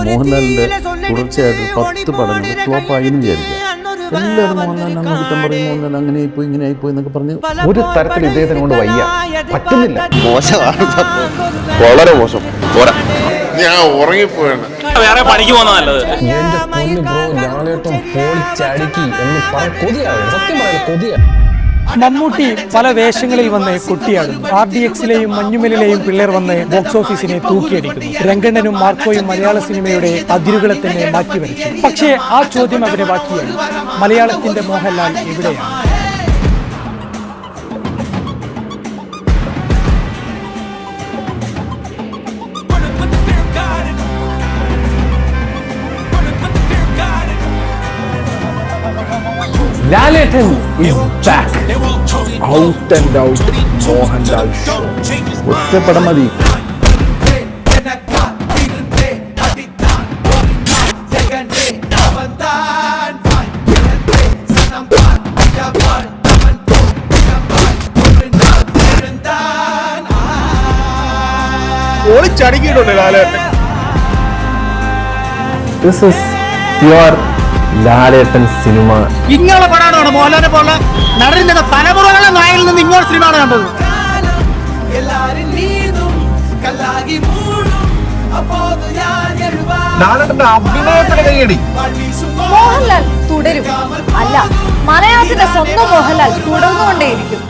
മോഹൻലാലിൻ്റെ തുടർച്ചയായിട്ട് 10 പടങ്ങൾ ഫ്ലോപ്പായി എന്ന് വിചാരിക്കുക. എല്ലാവരും മോഹൻലാലിനെ കുറ്റം പറയും, മോഹൻലാൽ അങ്ങനെ ആയിപ്പോയി ഇങ്ങനെ ആയിപ്പോയി എന്നൊക്കെ പറഞ്ഞ് ഒരു തരത്തിൽ ഇദ്ദേഹത്തിനെ കൊണ്ട് വയ്യ, പറ്റുന്നില്ല. മോശമാണ്, വളരെ മോശം. ഞാൻ ഉറങ്ങിപ്പോയാണ്, വേറെ പണിക്ക് പോകുന്ന നല്ലത്. എന്റെ പൊന്നു ബ്രോ, ലാലേട്ടൻ പൊളിച്ചടുക്കി എന്ന് പറയാൻ കൊതിയാണ്, സത്യം പറയാൻ കൊതിയാണ്. മമ്മൂട്ടി പല വേഷങ്ങളിൽ വന്ന് കൊട്ടിയാടും. RDXലെയും മഞ്ഞുമലിലെയും പിള്ളേർ വന്ന് ബോക്സ് ഓഫീസിനെ തൂക്കിയടിക്കുന്നു. രംഗണ്ണനും മാർക്കോയും മലയാള സിനിമയുടെ അതിരുകളെ തന്നെ മാറ്റിവരച്ചു. പക്ഷേ ആ ചോദ്യം അവിടെ ബാക്കിയാണ്, മലയാളത്തിന്റെ മോഹൻലാൽ എവിടെയാണ്? ലാലേട്ടൻ is back. Out and out Mohanlal show. ഒറ്റ പടം മതി. ഓളിച്ചടങ്ങിയിട്ടുണ്ട് ലാലേട്ടൻ. This is pure Lalettan cinema. ഇങ്ങനെയുള്ള പടമാണ് മോഹൻലാലിനെ പോലെ നടന്ന തലമുറകളെ നായയിൽ നിന്ന് ഇങ്ങോട്ട് സിനിമയാണ് കണ്ടത്. ലാലേട്ടന്റെ അഭിനയത്തിന് കൈയടി. മോഹൻലാൽ തുടരും, അല്ല മലയാളത്തിന്റെ സ്വന്തം മോഹൻലാൽ തുടർന്നുകൊണ്ടേയിരിക്കും.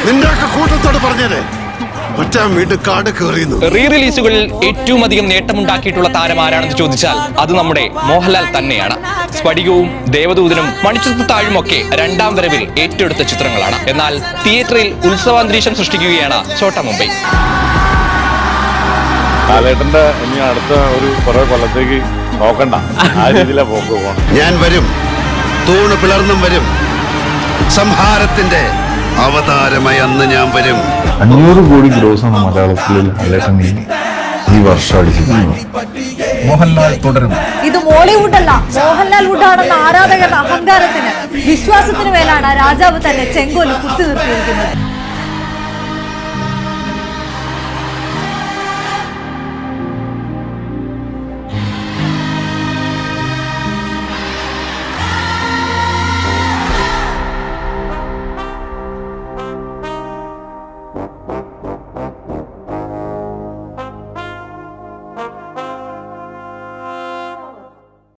നിന്റെ കൂട്ടത്തോട് പറഞ്ഞേ ഒറ്റ വീണ്ടും കാട് കയറിയുന്നു. റീ റിലീസുകളിൽ ഏറ്റവും അധികം നേട്ടമുണ്ടാക്കിയിട്ടുള്ള താരം ആരാണെന്ന് ചോദിച്ചാൽ അത് നമ്മുടെ മോഹൻലാൽ തന്നെയാണ്. സ്ഫടികവും ദേവദൂതനും മണിച്ചിത്ര താഴുമൊക്കെ രണ്ടാം വരവിൽ ഏറ്റെടുത്ത ചിത്രങ്ങളാണ്. എന്നാൽ തിയേറ്ററിൽ ഉത്സവാന്തരീക്ഷം സൃഷ്ടിക്കുകയാണ് ഛോട്ട മുംബൈ. ലാലേട്ടന്റെ ഇനി അടുത്ത ഒരു കുറെ കൊല്ലത്തേക്ക് നോക്കണ്ട, ആ രീതിയിലെ പോക്ക് പോകണം. ഞാൻ വരും, തൂണ് പിളർന്നും വരും, സംഹാരത്തിന്റെ അവതാരമായി അന്ന് ഞാൻ വരും. 500 കോടി ഗ്രോസാണ് മലയാളത്തിൽ ലാലേട്ടൻ ഈ വർഷം അടിച്ചിരിക്കുന്നത്. മോഹൻലാൽ തുടരും. ഇത് മോളിവുഡ് അല്ല, മോഹൻലാൽ വുഡാണെന്ന ആരാധകരുടെ അഹങ്കാരത്തിന് വിശ്വാസത്തിന് മേലാണ് രാജാവ് തന്നെ ചെങ്കോല് കുത്തി നിർത്തിയിരിക്കുന്നത്.